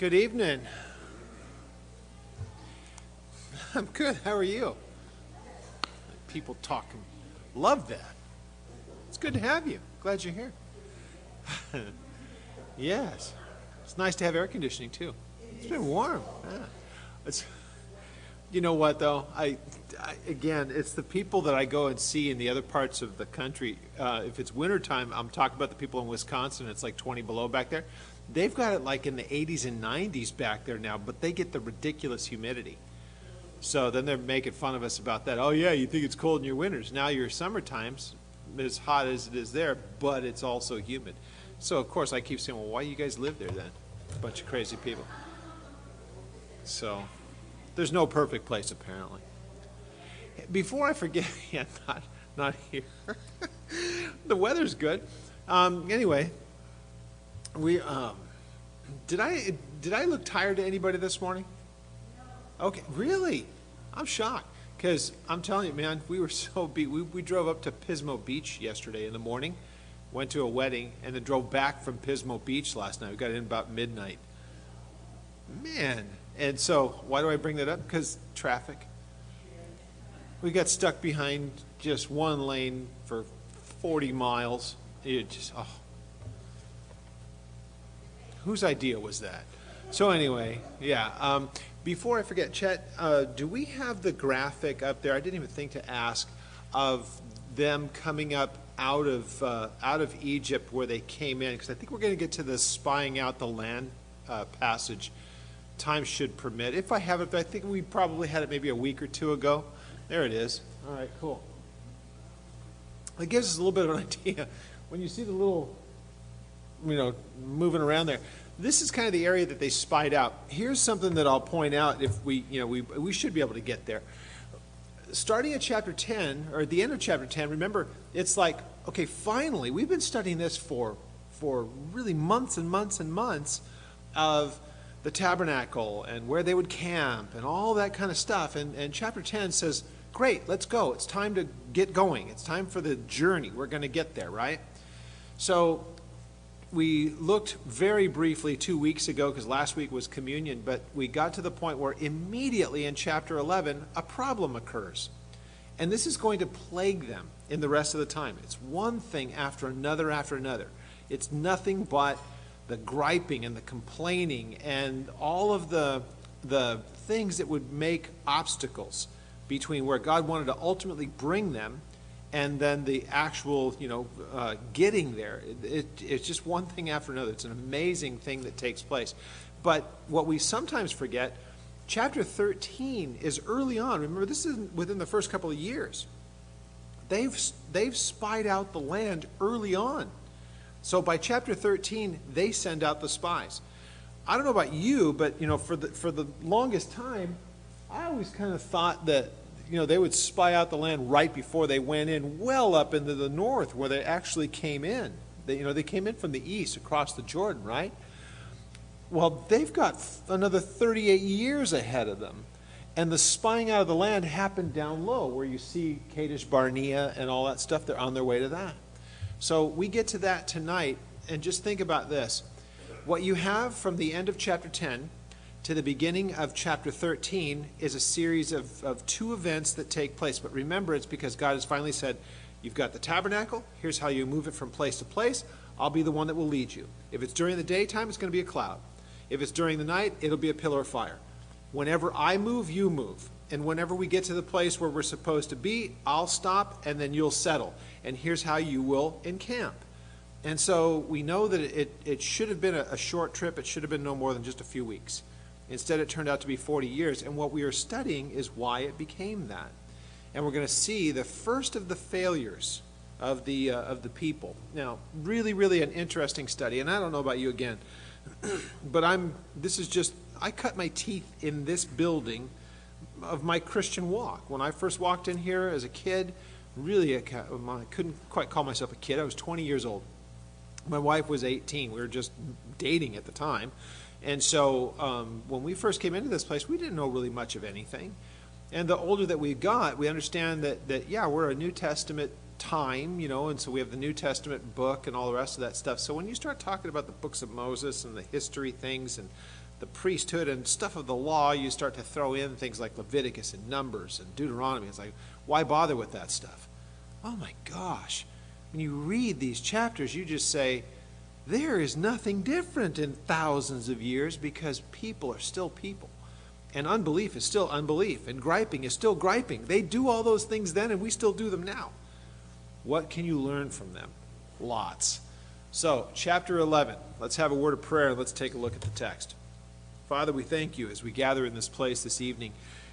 Good evening. I'm good. How are you? People talking. Love that. It's good to have you. Glad you're here. Yes. It's nice to have air conditioning too. It's been warm. Yeah. It's, you know what though? Again, it's the people that I go and see in the other parts of the country. If it's wintertime, I'm talking about the people in Wisconsin. It's like 20 below back there. They've got it like in the 80s and 90s back there now, but they get the ridiculous humidity. So then they're making fun of us about that. Oh yeah, you think it's cold in your winters. Now your summertime's as hot as it is there, but it's also humid. So of course I keep saying, well, why do you guys live there then? A bunch of crazy people. So there's no perfect place apparently. Before I forget, yeah, not here. The weather's good. Anyway, we did I look tired to anybody this morning? Okay, really? I'm shocked because I'm telling you, man, we were so beat. We drove up to Pismo Beach yesterday in the morning, went to a wedding, and then drove back from Pismo Beach last night. We got in about midnight. Man, and so why do I bring that up? Because traffic. We got stuck behind just one lane for 40 miles. It just, oh. Whose idea was that? So anyway, yeah. Before I forget, Chet, do we have the graphic up there? I didn't even think to ask of them coming up out of Egypt where they came in, because I think we're going to get to the spying out the land passage. Time should permit. If I have it, I think we probably had it maybe a week or two ago. There it is. All right, cool. It gives us a little bit of an idea. When you see the little, moving around there, this is kind of the area that they spied out. Here's something that I'll point out if we should be able to get there. Starting at chapter 10, or at the end of chapter 10, remember, it's like, okay, finally, we've been studying this for really months and months and months of the tabernacle and where they would camp and all that kind of stuff. And chapter 10 says, great, let's go. It's time to get going. It's time for the journey. We're going to get there, right? So we looked very briefly 2 weeks ago, because last week was communion, but we got to the point where immediately in chapter 11, a problem occurs. And this is going to plague them in the rest of the time. It's one thing after another after another. It's nothing but the griping and the complaining and all of the things that would make obstacles between where God wanted to ultimately bring them and then the actual, getting there. It's just one thing after another. It's an amazing thing that takes place. But what we sometimes forget, chapter 13 is early on. Remember, this is within the first couple of years. They've spied out the land early on. So by chapter 13, they send out the spies. I don't know about you, but for the longest time, I always kind of thought that they would spy out the land right before they went in, well up into the north where they actually came in. They came in from the east across the Jordan, right? Well, they've got another 38 years ahead of them. And the spying out of the land happened down low where you see Kadesh Barnea and all that stuff. They're on their way to that. So we get to that tonight, and just think about this. What you have from the end of chapter 10 to the beginning of chapter 13 is a series of two events that take place. But remember, it's because God has finally said, you've got the tabernacle, here's how you move it from place to place. I'll be the one that will lead you. If it's during the daytime, it's going to be a cloud. If it's during the night, it'll be a pillar of fire. Whenever I move, you move. And whenever we get to the place where we're supposed to be, I'll stop and then you'll settle. And here's how you will encamp. And so we know that it should have been a short trip. It should have been no more than just a few weeks. Instead, it turned out to be 40 years. And what we are studying is why it became that. And we're going to see the first of the failures of the people. Now, really, really an interesting study. And I don't know about you again, but I cut my teeth in this building of my Christian walk. When I first walked in here as a kid, really, I couldn't quite call myself a kid. I was 20 years old. My wife was 18. We were just dating at the time. And so when we first came into this place, we didn't know really much of anything. And the older that we got, we understand that we're a New Testament time, and so we have the New Testament book and all the rest of that stuff. So when you start talking about the books of Moses and the history things and the priesthood and stuff of the law, you start to throw in things like Leviticus and Numbers and Deuteronomy. It's like, why bother with that stuff? Oh my gosh. When you read these chapters, you just say, there is nothing different in thousands of years because people are still people. And unbelief is still unbelief. And griping is still griping. They do all those things then and we still do them now. What can you learn from them? Lots. So, chapter 11. Let's have a word of prayer and let's take a look at the text. Father, we thank you as we gather in this place this evening.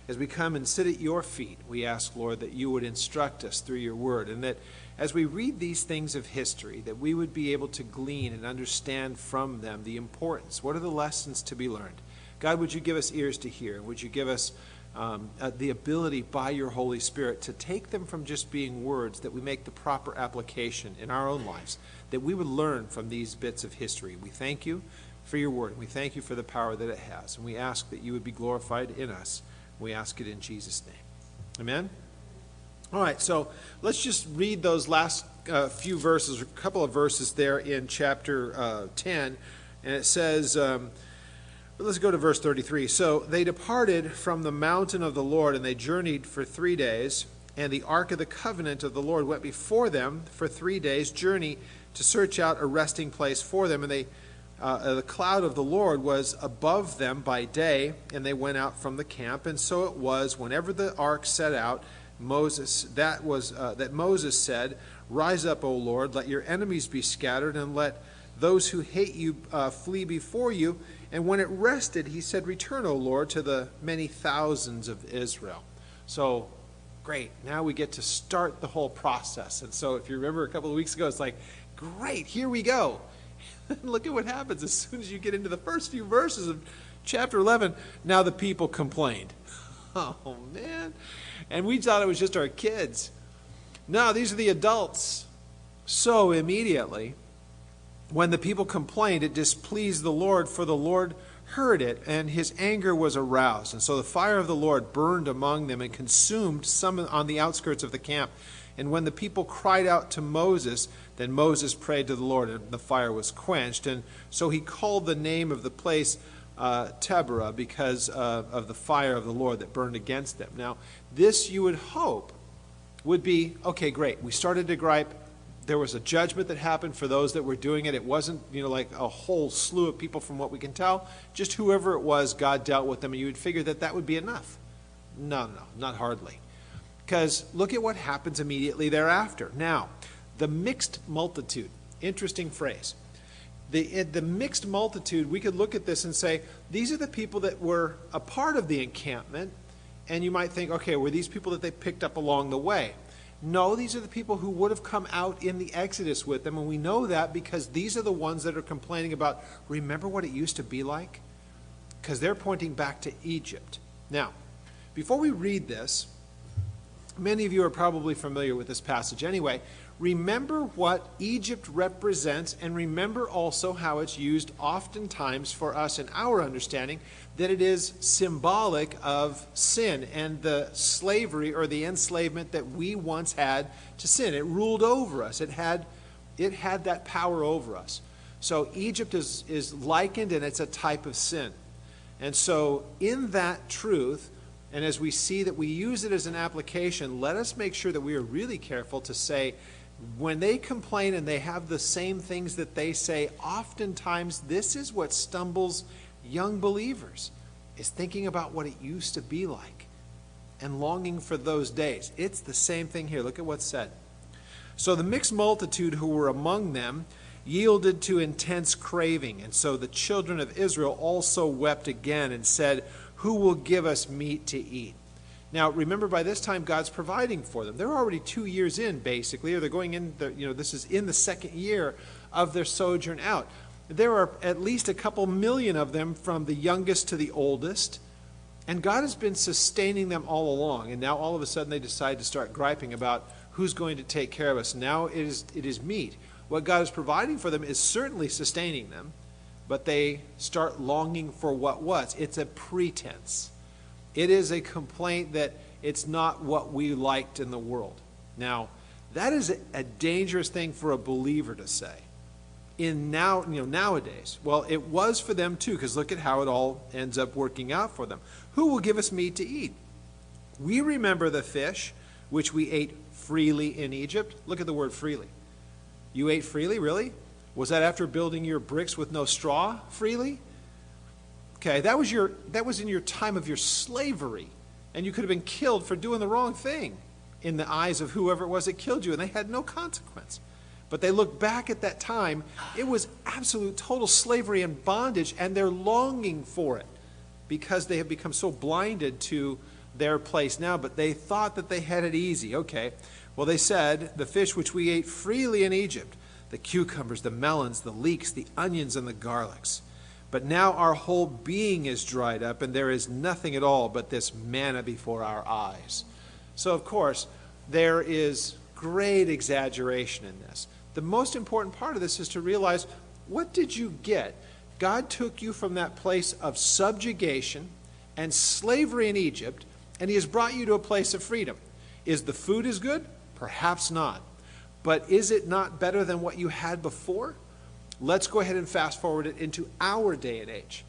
As we come and sit at your feet, we ask, Lord, that you would instruct us through your word, and that as we read these things of history, that we would be able to glean and understand from them the importance. What are the lessons to be learned? God, would you give us ears to hear? Would you give us the ability by your Holy Spirit to take them from just being words, that we make the proper application in our own lives, that we would learn from these bits of history. We thank you for your word. We thank you for the power that it has, and we ask that you would be glorified in us. We ask it in Jesus' name. Amen? All right, so let's just read those last few verses, a couple of verses there in chapter 10. And it says, let's go to verse 33. So they departed from the mountain of the Lord, and they journeyed for 3 days. And the ark of the covenant of the Lord went before them for 3 days' journey to search out a resting place for them. And the cloud of the Lord was above them by day, and they went out from the camp. And so it was, whenever the ark set out, that Moses said, "Rise up, O Lord, let your enemies be scattered, and let those who hate you flee before you." And when it rested, he said, "Return, O Lord, to the many thousands of Israel." So, great. Now we get to start the whole process. And so if you remember a couple of weeks ago, it's like, great, here we go. Look at what happens as soon as you get into the first few verses of chapter 11. Now the people complained. Oh, man. And we thought it was just our kids. No, these are the adults. So immediately, when the people complained, it displeased the Lord, for the Lord heard it, and his anger was aroused. And so the fire of the Lord burned among them and consumed some on the outskirts of the camp. And when the people cried out to Moses, then Moses prayed to the Lord, and the fire was quenched. And so he called the name of the place Taberah, because of the fire of the Lord that burned against them. Now, this you would hope would be, okay, great. We started to gripe. There was a judgment that happened for those that were doing it. It wasn't, like a whole slew of people from what we can tell. Just whoever it was, God dealt with them, and you would figure that that would be enough. No, not hardly. Because look at what happens immediately thereafter. Now, the mixed multitude. Interesting phrase. The mixed multitude, we could look at this and say, these are the people that were a part of the encampment. And you might think, okay, were these people that they picked up along the way? No, these are the people who would have come out in the Exodus with them. And we know that because these are the ones that are complaining about, remember what it used to be like? Because they're pointing back to Egypt. Now, before we read this, many of you are probably familiar with this passage anyway. Remember what Egypt represents, and remember also how it's used oftentimes for us in our understanding, that it is symbolic of sin and the slavery or the enslavement that we once had to sin. It ruled over us. It had that power over us. So Egypt is likened, and it's a type of sin. And so in that truth, and as we see that we use it as an application, let us make sure that we are really careful to say, when they complain and they have the same things that they say, oftentimes this is what stumbles young believers, is thinking about what it used to be like and longing for those days. It's the same thing here. Look at what's said. So the mixed multitude who were among them yielded to intense craving. And so the children of Israel also wept again and said, "Who will give us meat to eat?" Now, remember, by this time, God's providing for them. They're already 2 years in, basically, or they're going in, this is in the second year of their sojourn out. There are at least a couple million of them, from the youngest to the oldest, and God has been sustaining them all along. And now, all of a sudden, they decide to start griping about who's going to take care of us. Now it is meat. What God is providing for them is certainly sustaining them, but they start longing for what was. It's a pretense. It is a complaint that it's not what we liked in the world. Now, that is a dangerous thing for a believer to say. nowadays. Well, it was for them too, because look at how it all ends up working out for them. Who will give us meat to eat? We remember the fish which we ate freely in Egypt. Look at the word freely. You ate freely, really? Was that after building your bricks with no straw freely? Okay, that was in your time of your slavery, and you could have been killed for doing the wrong thing in the eyes of whoever it was that killed you, and they had no consequence. But they look back at that time, it was absolute total slavery and bondage, and they're longing for it because they have become so blinded to their place now, but they thought that they had it easy. Okay, well, they said, the fish which we ate freely in Egypt, the cucumbers, the melons, the leeks, the onions, and the garlics. But now our whole being is dried up, and there is nothing at all but this manna before our eyes. So, of course, there is great exaggeration in this. The most important part of this is to realize, what did you get? God took you from that place of subjugation and slavery in Egypt, and he has brought you to a place of freedom. Is the food as good? Perhaps not. But is it not better than what you had before? Let's go ahead and fast forward it into our day and age.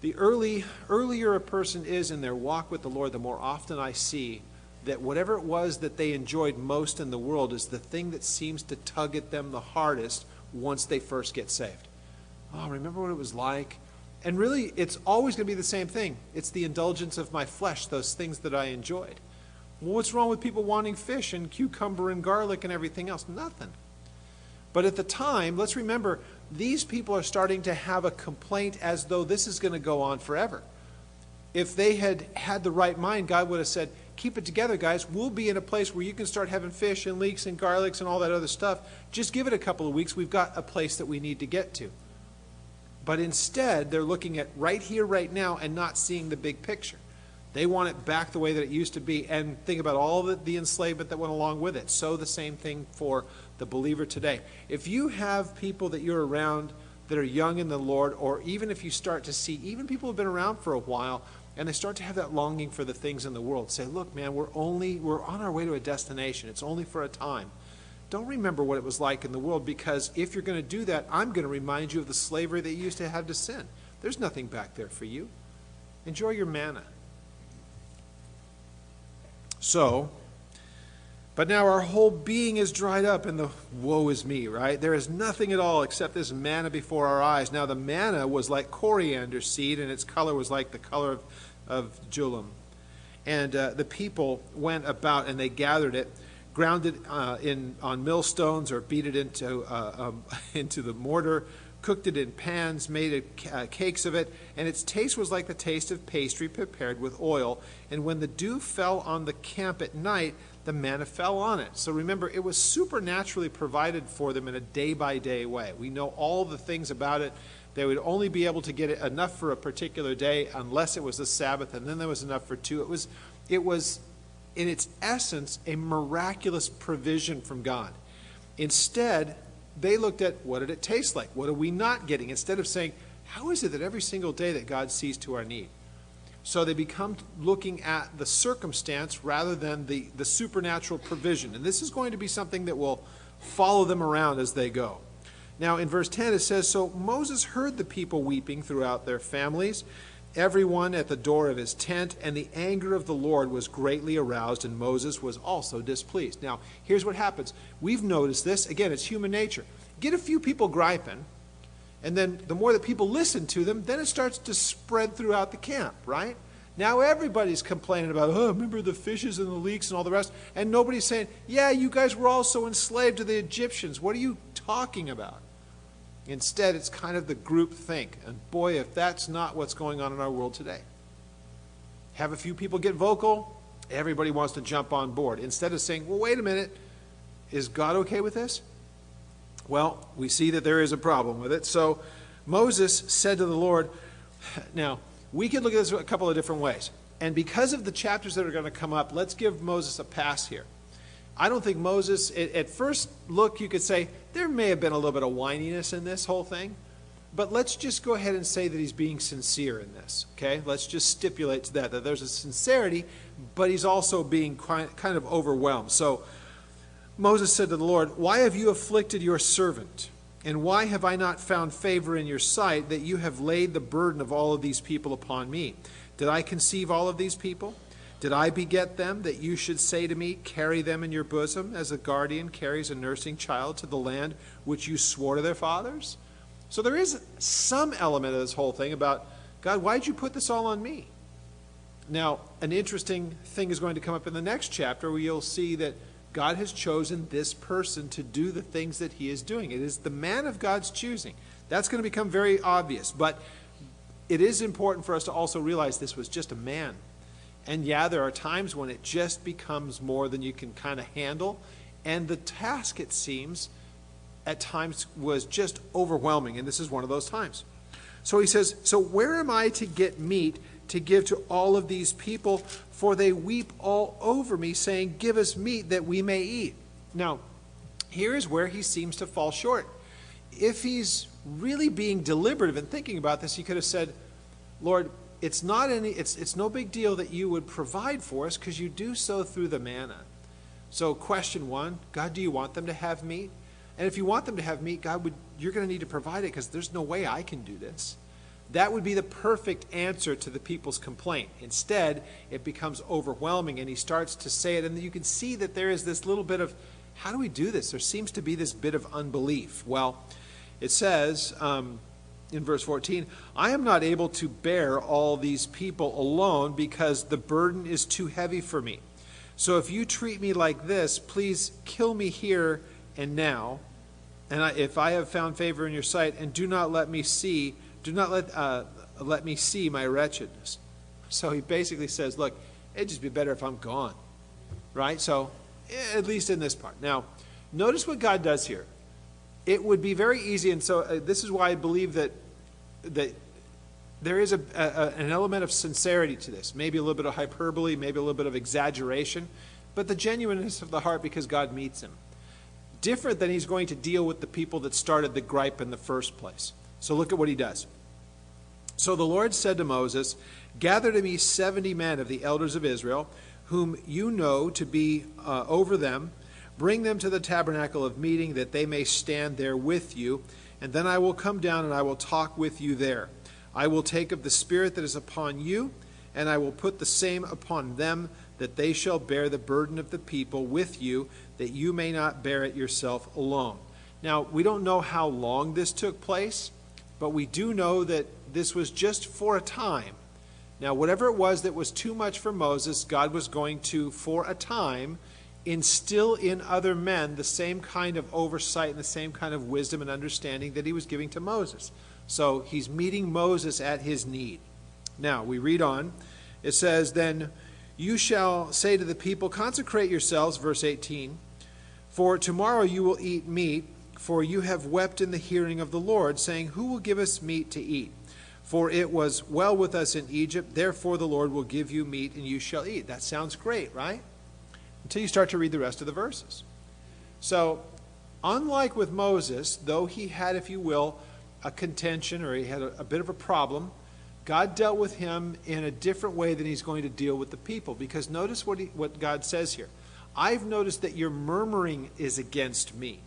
The earlier a person is in their walk with the Lord, the more often I see that whatever it was that they enjoyed most in the world is the thing that seems to tug at them the hardest once they first get saved. Oh, remember what it was like? And really, it's always going to be the same thing. It's the indulgence of my flesh, those things that I enjoyed. Well, what's wrong with people wanting fish and cucumber and garlic and everything else? Nothing. But at the time, let's remember, these people are starting to have a complaint as though this is going to go on forever. If they had had the right mind, God would have said, keep it together, guys. We'll be in a place where you can start having fish and leeks and garlics and all that other stuff. Just give it a couple of weeks. We've got a place that we need to get to. But instead, they're looking at right here, right now, and not seeing the big picture. They want it back the way that it used to be, and think about all the enslavement that went along with it. So the same thing for the believer today. If you have people that you're around that are young in the Lord, or even if you start to see, even people who have been around for a while, and they start to have that longing for the things in the world, say, look, man, we're on our way to a destination. It's only for a time. Don't remember what it was like in the world, because if you're going to do that, I'm going to remind you of the slavery that you used to have to sin. There's nothing back there for you. Enjoy your manna. So, but now our whole being is dried up, and the woe is me, right? There is nothing at all except this manna before our eyes. Now the manna was like coriander seed, and its color was like the color of julum. And the people went about, and they gathered it, ground it on millstones, or beat it into the mortar, cooked it in pans, made cakes of it, and its taste was like the taste of pastry prepared with oil. And when the dew fell on the camp at night, the manna fell on it. So remember, it was supernaturally provided for them in a day-by-day way. We know all the things about it. They would only be able to get it enough for a particular day unless it was the Sabbath, and then there was enough for two. It was in its essence a miraculous provision from God. Instead, they looked at, what did it taste like? What are we not getting? Instead of saying, how is it that every single day that God sees to our need? So they become looking at the circumstance rather than the supernatural provision. And this is going to be something that will follow them around as they go. Now in verse 10 it says, so Moses heard the people weeping throughout their families, everyone at the door of his tent, and the anger of the Lord was greatly aroused, and Moses was also displeased. Now, here's what happens. We've noticed this. Again, it's human nature. Get a few people griping, and then the more that people listen to them, then it starts to spread throughout the camp, right? Now everybody's complaining about, oh, remember the fishes and the leeks and all the rest, and nobody's saying, yeah, you guys were also enslaved to the Egyptians. What are you talking about? Instead, it's kind of the group think. And boy, if that's not what's going on in our world today. Have a few people get vocal, everybody wants to jump on board. Instead of saying, well, wait a minute, is God okay with this? Well, we see that there is a problem with it. So Moses said to the Lord, now, we could look at this a couple of different ways. And because of the chapters that are going to come up, let's give Moses a pass here. I don't think Moses, at first look, you could say, there may have been a little bit of whininess in this whole thing, but let's just go ahead and say that he's being sincere in this, okay? Let's just stipulate to that there's a sincerity, but he's also being kind of overwhelmed. So Moses said to the Lord, why have you afflicted your servant? And why have I not found favor in your sight that you have laid the burden of all of these people upon me? Did I conceive all of these people? Did I beget them, that you should say to me, carry them in your bosom, as a guardian carries a nursing child to the land which you swore to their fathers? So there is some element of this whole thing about, God, why'd you put this all on me? Now, an interesting thing is going to come up in the next chapter where you'll see that God has chosen this person to do the things that he is doing. It is the man of God's choosing. That's going to become very obvious. But it is important for us to also realize this was just a man. And yeah, there are times when it just becomes more than you can kind of handle. And the task, it seems, at times was just overwhelming. And this is one of those times. So he says, so where am I to get meat to give to all of these people? For they weep all over me, saying, give us meat that we may eat. Now, here is where he seems to fall short. If he's really being deliberative and thinking about this, he could have said, Lord, it's no big deal that you would provide for us, because you do so through the manna. So question one, God, do you want them to have meat? And if you want them to have meat, God, you're going to need to provide it, because there's no way I can do this. That would be the perfect answer to the people's complaint. Instead, it becomes overwhelming, and he starts to say it, and you can see that there is this little bit of, how do we do this? There seems to be this bit of unbelief. Well, it says in verse 14, I am not able to bear all these people alone, because the burden is too heavy for me. So if you treat me like this, please kill me here and now, and if I have found favor in your sight, and do not let me see my wretchedness. So he basically says, look, it'd just be better if I'm gone. Right? So, at least in this part. Now, notice what God does here. It would be very easy, and so this is why I believe that there is an element of sincerity to this. Maybe a little bit of hyperbole, maybe a little bit of exaggeration, but the genuineness of the heart, because God meets him. Different than he's going to deal with the people that started the gripe in the first place. So look at what he does. So the Lord said to Moses, gather to me 70 men of the elders of Israel, whom you know to be over them. Bring them to the tabernacle of meeting, that they may stand there with you. And then I will come down and I will talk with you there. I will take of the Spirit that is upon you, and I will put the same upon them, that they shall bear the burden of the people with you, that you may not bear it yourself alone. Now, we don't know how long this took place, but we do know that this was just for a time. Now, whatever it was that was too much for Moses, God was going to, for a time, instill in other men the same kind of oversight and the same kind of wisdom and understanding that he was giving to Moses. So he's meeting Moses at his need. Now, we read on. It says, then you shall say to the people, consecrate yourselves, verse 18, for tomorrow you will eat meat, for you have wept in the hearing of the Lord, saying, who will give us meat to eat? For it was well with us in Egypt, therefore the Lord will give you meat, and you shall eat. That sounds great, right? Until you start to read the rest of the verses. So, unlike with Moses, though he had, if you will, a contention, or he had a bit of a problem, God dealt with him in a different way than he's going to deal with the people. Because notice what God says here. I've noticed that your murmuring is against me.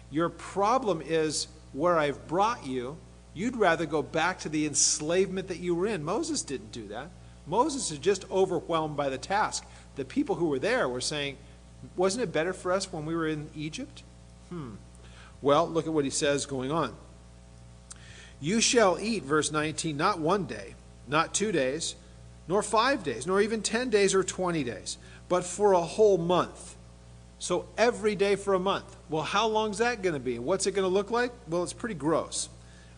Your problem is where I've brought you, you'd rather go back to the enslavement that you were in. Moses didn't do that. Moses is just overwhelmed by the task. The people who were there were saying, wasn't it better for us when we were in Egypt? Well, look at what he says going on. You shall eat, verse 19, not 1 day, not 2 days, nor 5 days, nor even 10 days or 20 days, but for a whole month. So every day for a month. Well, how long is that going to be? What's it going to look like? Well, it's pretty gross.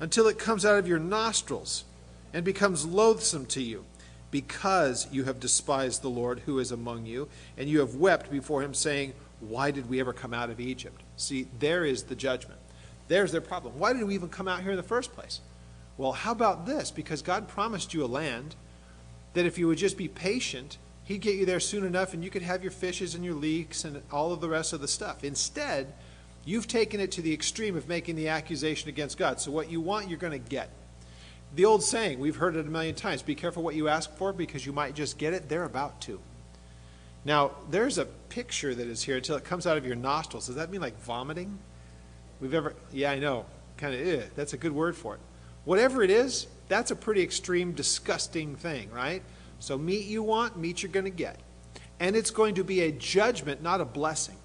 Until it comes out of your nostrils and becomes loathsome to you, because you have despised the Lord who is among you, and you have wept before him, saying, why did we ever come out of Egypt? See, there is the judgment. There's their problem. Why did we even come out here in the first place? Well, how about this? Because God promised you a land that if you would just be patient, he'd get you there soon enough, and you could have your fishes and your leeks and all of the rest of the stuff. Instead, you've taken it to the extreme of making the accusation against God. So what you want, you're going to get. The old saying, we've heard it a million times, be careful what you ask for, because you might just get it. They're about to. Now, there's a picture that is here until it comes out of your nostrils. Does that mean like vomiting? Yeah, I know. kind of, that's a good word for it. Whatever it is, that's a pretty extreme, disgusting thing, right? So meat you want, meat you're going to get. And it's going to be a judgment, not a blessing.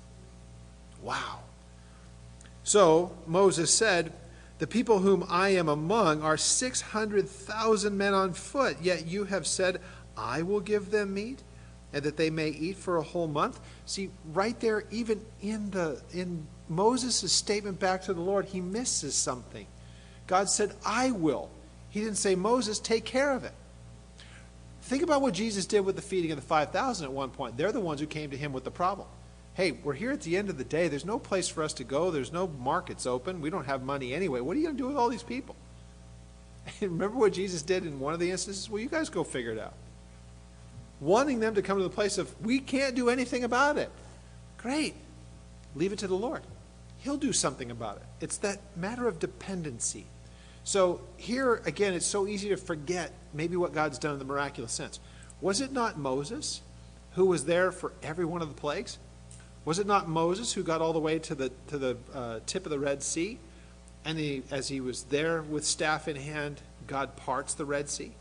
Wow. So Moses said, the people whom I am among are 600,000 men on foot, yet you have said, I will give them meat, and that they may eat for a whole month. See, right there, even in Moses' statement back to the Lord, he misses something. God said, I will. He didn't say, Moses, take care of it. Think about what Jesus did with the feeding of the 5,000 at one point. They're the ones who came to him with the problem. Hey, we're here at the end of the day. There's no place for us to go. There's no markets open. We don't have money anyway. What are you going to do with all these people? And remember what Jesus did in one of the instances? Well, you guys go figure it out. Wanting them to come to the place of, we can't do anything about it. Great. Leave it to the Lord. He'll do something about it. It's that matter of dependency. So here, again, it's so easy to forget maybe what God's done in the miraculous sense. Was it not Moses who was there for every one of the plagues? Was it not Moses who got all the way to the tip of the Red Sea? And as he was there with staff in hand, God parts the Red Sea,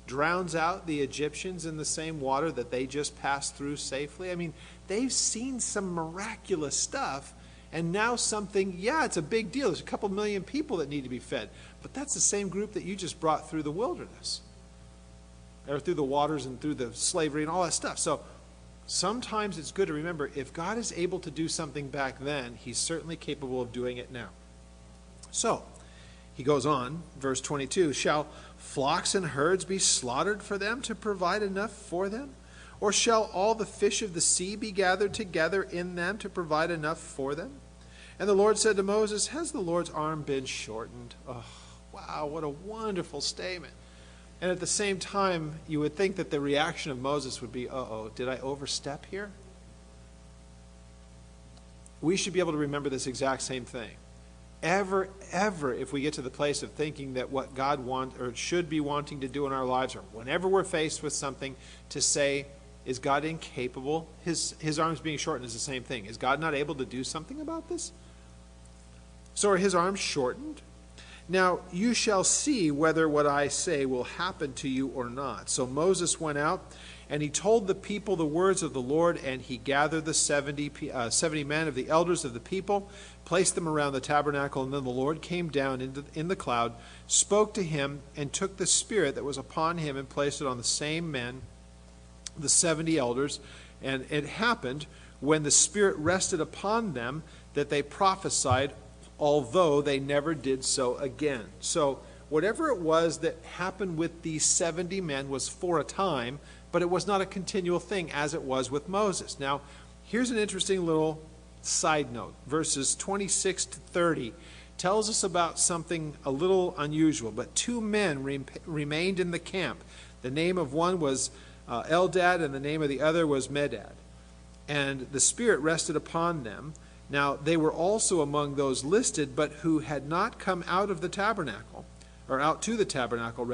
drowns out the Egyptians in the same water that they just passed through safely. I mean, they've seen some miraculous stuff, and now something, yeah, it's a big deal. There's a couple million people that need to be fed. But that's the same group that you just brought through the wilderness, or through the waters and through the slavery and all that stuff. So sometimes it's good to remember, if God is able to do something back then, he's certainly capable of doing it now. So he goes on, verse 22, shall flocks and herds be slaughtered for them to provide enough for them? Or shall all the fish of the sea be gathered together in them to provide enough for them? And the Lord said to Moses, has the Lord's arm been shortened? Oh, wow, what a wonderful statement. And at the same time, you would think that the reaction of Moses would be, uh-oh, did I overstep here? We should be able to remember this exact same thing. Ever, if we get to the place of thinking that what God wants or should be wanting to do in our lives, or whenever we're faced with something, to say, is God incapable? His arms being shortened is the same thing. Is God not able to do something about this? So are his arms shortened? Now you shall see whether what I say will happen to you or not. So Moses went out, and he told the people the words of the Lord, and he gathered the 70 men of the elders of the people, placed them around the tabernacle, and then the Lord came down in the cloud, spoke to him, and took the spirit that was upon him and placed it on the same men, the 70 elders. And it happened, when the spirit rested upon them, that they prophesied, although they never did so again. So whatever it was that happened with these 70 men was for a time, but it was not a continual thing as it was with Moses. Now, here's an interesting little side note. Verses 26 to 30 tells us about something a little unusual. But 2 men remained in the camp. The name of one was Eldad, and the name of the other was Medad. And the Spirit rested upon them. Now, they were also among those listed, but who had not come out of the tabernacle, or out to the tabernacle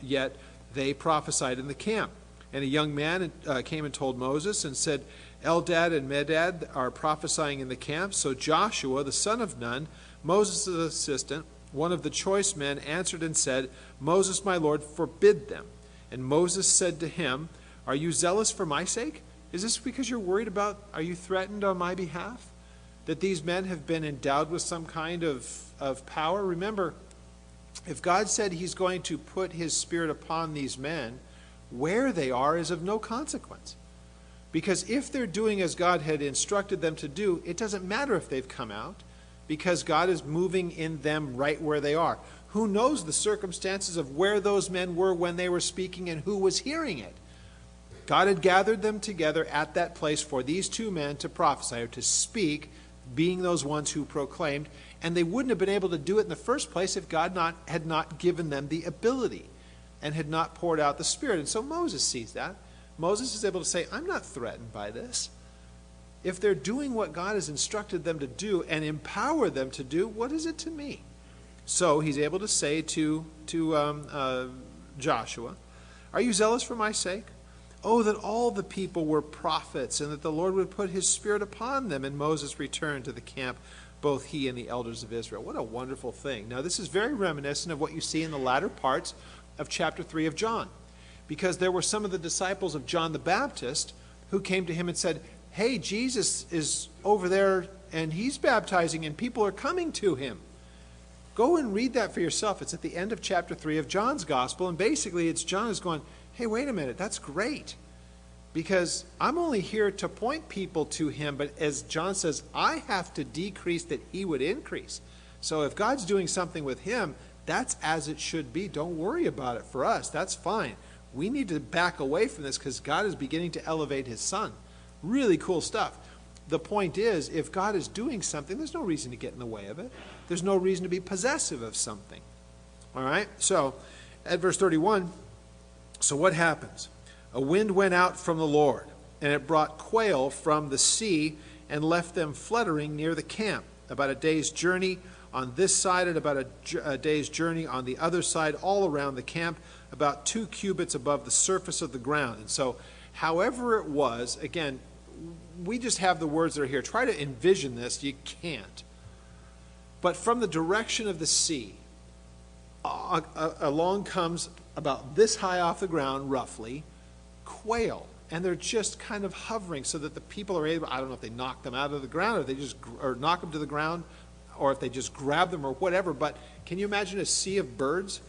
yet. They prophesied in the camp. And a young man came and told Moses and said, Eldad and Medad are prophesying in the camp. So Joshua, the son of Nun, Moses' assistant, one of the choice men, answered and said, Moses, my Lord, forbid them. And Moses said to him, are you zealous for my sake? Is this because you're worried about, are you threatened on my behalf? That these men have been endowed with some kind of power? Remember, if God said he's going to put his spirit upon these men, where they are is of no consequence. Because if they're doing as God had instructed them to do, it doesn't matter if they've come out, because God is moving in them right where they are. Who knows the circumstances of where those men were when they were speaking and who was hearing it? God had gathered them together at that place for these 2 men to prophesy, or to speak, being those ones who proclaimed, and they wouldn't have been able to do it in the first place if God had not given them the ability and had not poured out the Spirit. And so Moses sees that. Moses is able to say, I'm not threatened by this. If they're doing what God has instructed them to do and empower them to do, what is it to me? So he's able to say to Joshua, are you zealous for my sake? Oh, that all the people were prophets, and that the Lord would put his Spirit upon them. And Moses returned to the camp both he and the elders of Israel. What a wonderful thing. Now, this is very reminiscent of what you see in the latter parts of chapter 3 of John, because there were some of the disciples of John the Baptist who came to him and said, hey, Jesus is over there and he's baptizing and people are coming to him. Go and read that for yourself. It's at the end of chapter 3 of John's gospel, and basically it's John is going, hey, wait a minute, that's great, because I'm only here to point people to him, but as John says, I have to decrease that he would increase. So if God's doing something with him, that's as it should be. Don't worry about it for us. That's fine. We need to back away from this because God is beginning to elevate his son. Really cool stuff. The point is, if God is doing something, there's no reason to get in the way of it. There's no reason to be possessive of something. All right? So, at verse 31, so what happens? A wind went out from the Lord, and it brought quail from the sea and left them fluttering near the camp, about a day's journey on this side and about a day's journey on the other side, all around the camp, about 2 cubits above the surface of the ground. And so, however it was, again, we just have the words that are here. Try to envision this. You can't. But from the direction of the sea, along comes about this high off the ground, roughly, quail. And they're just kind of hovering so that the people are able, I don't know if they knock them out of the ground or they just or knock them to the ground, or if they just grab them or whatever. But can you imagine a sea of birds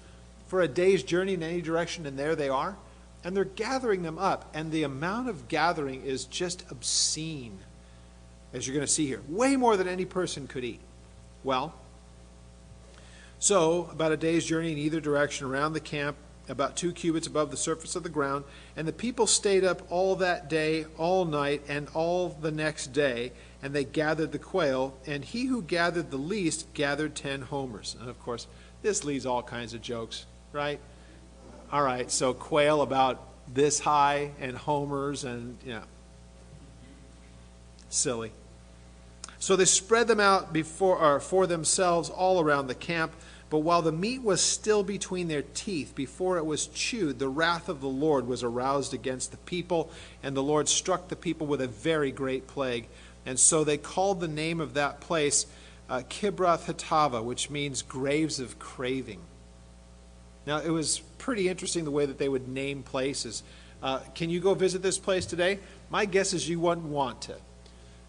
for a day's journey in any direction, and there they are? And they're gathering them up, and the amount of gathering is just obscene, as you're going to see here. Way more than any person could eat. Well, so about a day's journey in either direction around the camp, about 2 cubits above the surface of the ground, and the people stayed up all that day, all night, and all the next day, and they gathered the quail, and he who gathered the least gathered 10 homers. And of course, this leads all kinds of jokes, right? All right, so quail about this high and homers and, silly. So they spread them out for themselves all around the camp. But while the meat was still between their teeth, before it was chewed, the wrath of the Lord was aroused against the people, and the Lord struck the people with a very great plague. And so they called the name of that place Kibroth-Hattaavah, which means graves of craving. Now, it was pretty interesting the way that they would name places. Can you go visit this place today? My guess is you wouldn't want to.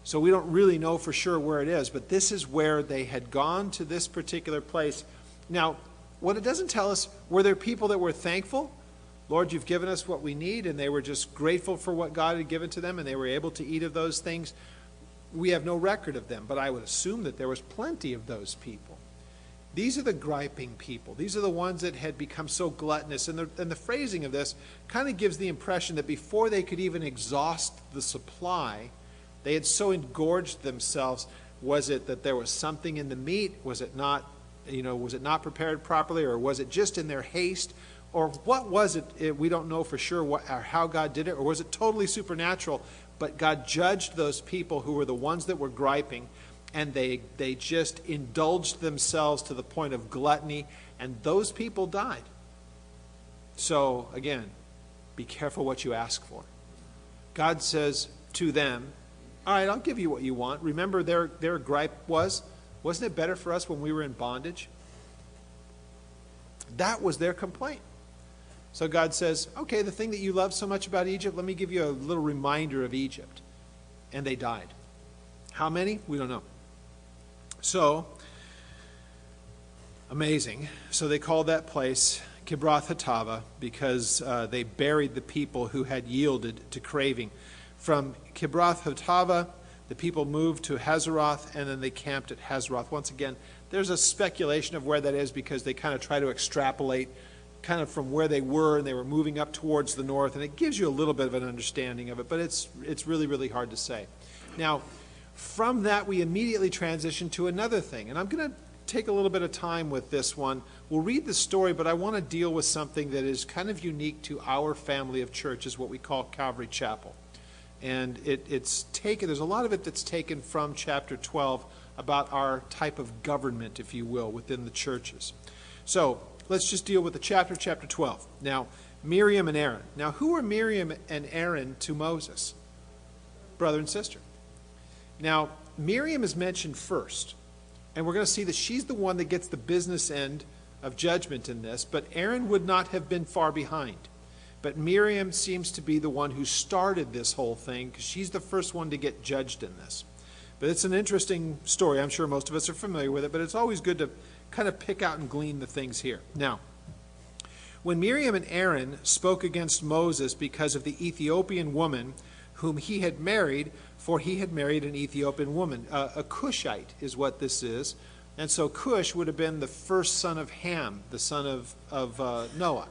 So we don't really know for sure where it is, but this is where they had gone to this particular place. Now, what it doesn't tell us, were there people that were thankful? Lord, you've given us what we need, and they were just grateful for what God had given to them, and they were able to eat of those things. We have no record of them, but I would assume that there was plenty of those people. These are the griping people. These are the ones that had become so gluttonous. And the phrasing of this kind of gives the impression that before they could even exhaust the supply, they had so engorged themselves. Was it that there was something in the meat? Was it not, was it not prepared properly? Or was it just in their haste? Or what was it? We don't know for sure or how God did it. Or was it totally supernatural? But God judged those people who were the ones that were griping, and they just indulged themselves to the point of gluttony, and those people died. So, again, be careful what you ask for. God says to them, all right, I'll give you what you want. Remember their gripe wasn't it better for us when we were in bondage? That was their complaint. So God says, okay, the thing that you love so much about Egypt, let me give you a little reminder of Egypt. And they died. How many? We don't know. So, amazing. So they called that place Kibroth-Hattaavah because they buried the people who had yielded to craving. From Kibroth-Hattaavah, the people moved to Hazeroth, and then they camped at Hazeroth. Once again, there's a speculation of where that is because they kind of try to extrapolate kind of from where they were, and they were moving up towards the north, and it gives you a little bit of an understanding of it, but it's really, really hard to say. Now, from that, we immediately transition to another thing, and I'm going to take a little bit of time with this one. We'll read the story, but I want to deal with something that is kind of unique to our family of churches, what we call Calvary Chapel. And it's taken, there's a lot of it that's taken from chapter 12 about our type of government, if you will, within the churches. So let's just deal with the chapter 12. Now, Miriam and Aaron. Now, who were Miriam and Aaron to Moses? Brother and sister. Now, Miriam is mentioned first. And we're going to see that she's the one that gets the business end of judgment in this, but Aaron would not have been far behind. But Miriam seems to be the one who started this whole thing, because she's the first one to get judged in this. But it's an interesting story. I'm sure most of us are familiar with it, but it's always good to kind of pick out and glean the things here. Now, when Miriam and Aaron spoke against Moses because of the Ethiopian woman whom he had married, for he had married an Ethiopian woman. A Cushite is what this is. And so Cush would have been the first son of Ham, the son of Noah.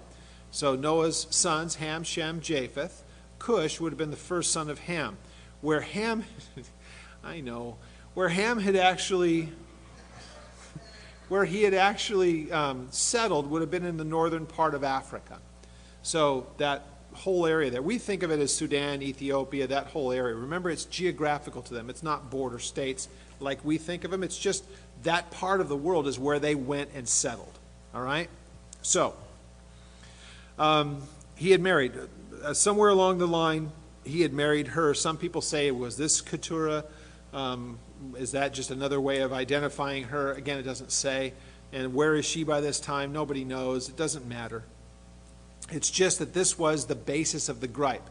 So Noah's sons, Ham, Shem, Japheth. Cush would have been the first son of Ham. Where Ham, where Ham had actually, where he had actually settled would have been in the northern part of Africa. So that whole area there, we think of it as Sudan, Ethiopia, that whole area. Remember, it's geographical to them. It's not border states like we think of them. It's just that part of the world is where they went and settled. All right? So, he had married, somewhere along the line, he had married her. Some people say, was this Keturah? Is that just another way of identifying her? Again, it doesn't say. And where is she by this time? Nobody knows. It doesn't matter. It's just that this was the basis of the gripe.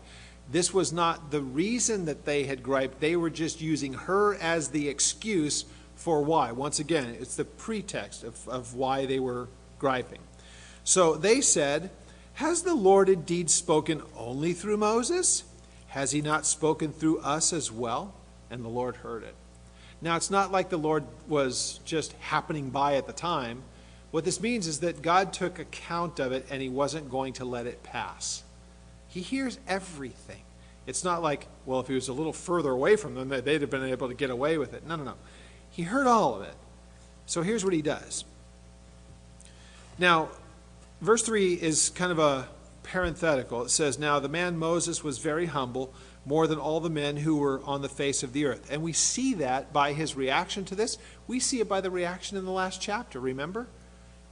This was not the reason that they had griped. They were just using her as the excuse for why. Once again, it's the pretext of why they were griping. So they said, has the Lord indeed spoken only through Moses? Has he not spoken through us as well? And the Lord heard it. Now, it's not like the Lord was just happening by at the time. What this means is that God took account of it and he wasn't going to let it pass. He hears everything. It's not like, well, if he was a little further away from them, they'd have been able to get away with it. No. He heard all of it. So here's what he does. Now, verse 3 is kind of a parenthetical. It says, now the man Moses was very humble, more than all the men who were on the face of the earth. And we see that by his reaction to this. We see it by the reaction in the last chapter, remember?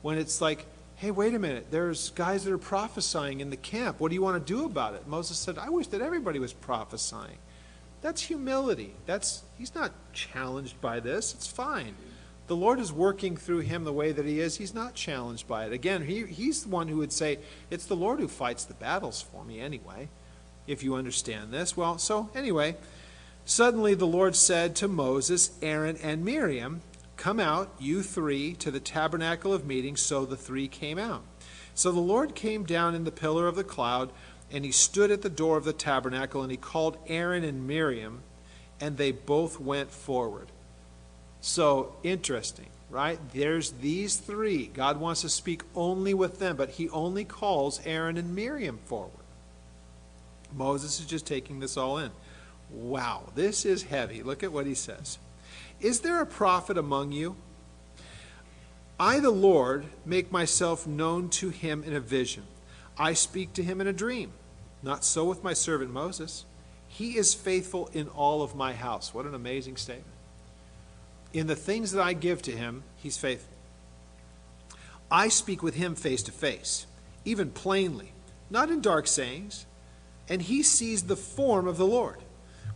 When it's like, hey, wait a minute, there's guys that are prophesying in the camp. What do you want to do about it? Moses said, I wish that everybody was prophesying. That's humility. He's not challenged by this. It's fine. The Lord is working through him the way that he is. He's not challenged by it. Again, he's the one who would say, it's the Lord who fights the battles for me anyway, if you understand this. Well, so anyway, suddenly the Lord said to Moses, Aaron, and Miriam, come out, you three, to the tabernacle of meeting. So the three came out. So the Lord came down in the pillar of the cloud, and he stood at the door of the tabernacle, and he called Aaron and Miriam, and they both went forward. So interesting, right? There's these three. God wants to speak only with them, but he only calls Aaron and Miriam forward. Moses is just taking this all in. Wow, this is heavy. Look at what he says. Is there a prophet among you? I, the Lord, make myself known to him in a vision. I speak to him in a dream. Not so with my servant Moses. He is faithful in all of my house. What an amazing statement. In the things that I give to him, he's faithful. I speak with him face to face, even plainly, not in dark sayings, and he sees the form of the Lord.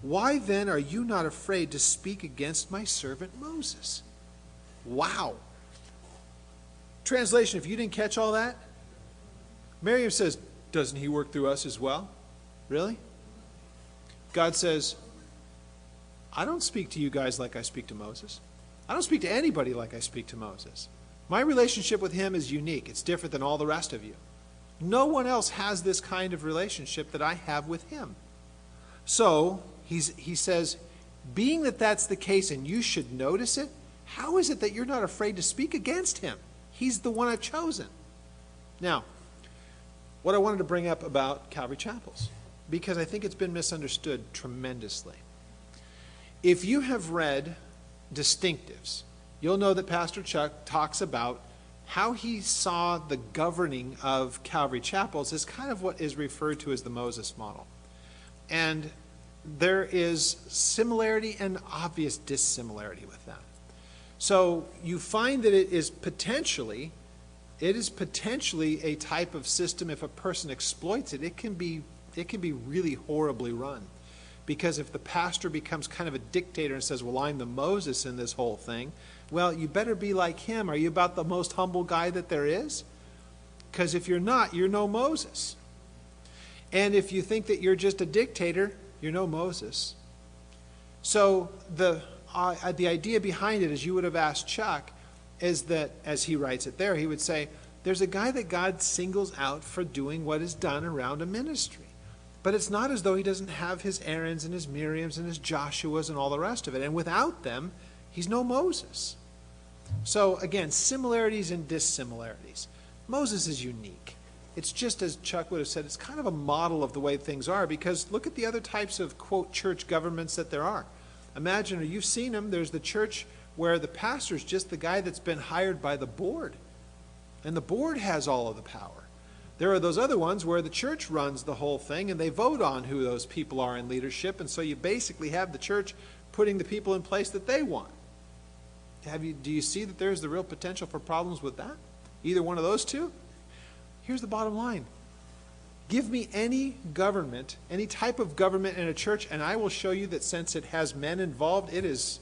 Why then are you not afraid to speak against my servant Moses? Wow. Translation, if you didn't catch all that, Miriam says, doesn't he work through us as well? Really? God says, I don't speak to you guys like I speak to Moses. I don't speak to anybody like I speak to Moses. My relationship with him is unique. It's different than all the rest of you. No one else has this kind of relationship that I have with him. So, he says, being that that's the case and you should notice it, how is it that you're not afraid to speak against him? He's the one I've chosen. Now, what I wanted to bring up about Calvary Chapels, because I think it's been misunderstood tremendously. If you have read Distinctives, you'll know that Pastor Chuck talks about how he saw the governing of Calvary Chapels as kind of what is referred to as the Moses model. And there is similarity and obvious dissimilarity with that. So you find that it is potentially a type of system. If a person exploits it, it can be really horribly run. Because if the pastor becomes kind of a dictator and says, well, I'm the Moses in this whole thing, well, you better be like him. Are you about the most humble guy that there is? Because if you're not, you're no Moses. And if you think that you're just a dictator, you're no Moses. So the idea behind it, as you would have asked Chuck, is that, as he writes it there, he would say, there's a guy that God singles out for doing what is done around a ministry. But it's not as though he doesn't have his Aarons and his Miriams and his Joshuas and all the rest of it. And without them, he's no Moses. So again, similarities and dissimilarities. Moses is unique. It's just as Chuck would have said, it's kind of a model of the way things are, because look at the other types of, quote, church governments that there are. Imagine, or you've seen them, there's the church where the pastor's just the guy that's been hired by the board. And the board has all of the power. There are those other ones where the church runs the whole thing and they vote on who those people are in leadership, and so you basically have the church putting the people in place that they want. Do you see that there's the real potential for problems with that? Either one of those two? Here's the bottom line. Give me any government, any type of government in a church, and I will show you that since it has men involved, it's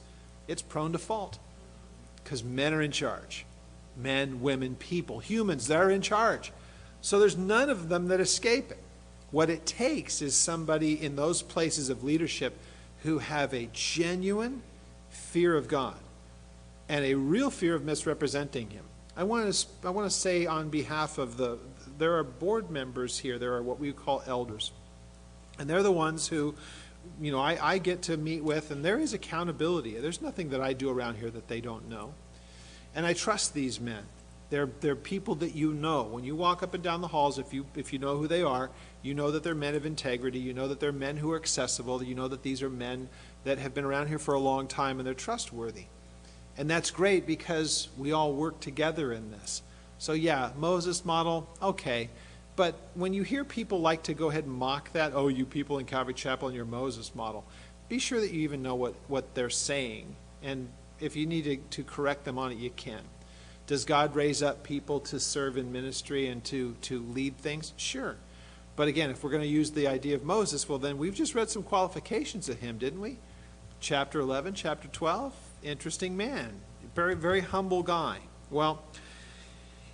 prone to fault. Because men are in charge. Men, women, people, humans, they're in charge. So there's none of them that escape it. What it takes is somebody in those places of leadership who have a genuine fear of God and a real fear of misrepresenting him. I want to say on behalf of there are board members here, there are what we call elders. And they're the ones who, I get to meet with, and there is accountability. There's nothing that I do around here that they don't know. And I trust these men. They're people that you know. When you walk up and down the halls, if you know who they are, you know that they're men of integrity. You know that they're men who are accessible. You know that these are men that have been around here for a long time and they're trustworthy. And that's great because we all work together in this. So yeah, Moses model, okay. But when you hear people like to go ahead and mock that, oh, you people in Calvary Chapel and your Moses model, be sure that you even know what they're saying. And if you need to correct them on it, you can. Does God raise up people to serve in ministry and to lead things? Sure. But again, if we're going to use the idea of Moses, well then we've just read some qualifications of him, didn't we? Chapter 11, chapter 12, interesting man. Very, very humble guy. Well,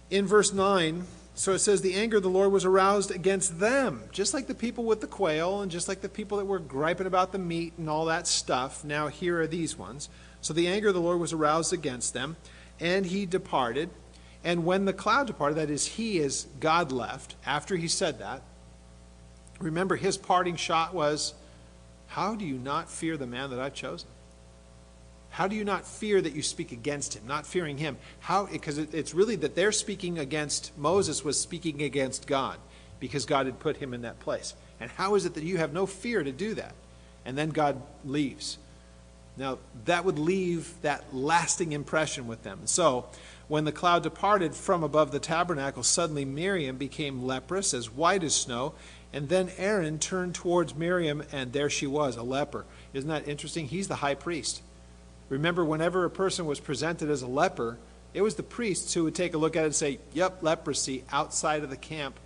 in verse 9, so it says, the anger of the Lord was aroused against them, just like the people with the quail and just like the people that were griping about the meat and all that stuff. Now here are these ones. So the anger of the Lord was aroused against them, and he departed. And when the cloud departed, that is, he as God left, after he said that, remember his parting shot was, how do you not fear the man that I've chosen? How do you not fear that you speak against him? Not fearing him. How? Because it's really that they're speaking against, Moses was speaking against God because God had put him in that place. And how is it that you have no fear to do that? And then God leaves. Now, that would leave that lasting impression with them. So, when the cloud departed from above the tabernacle, suddenly Miriam became leprous, as white as snow. And then Aaron turned towards Miriam, and there she was, a leper. Isn't that interesting? He's the high priest. Remember, whenever a person was presented as a leper, it was the priests who would take a look at it and say, yep, leprosy, outside of the camp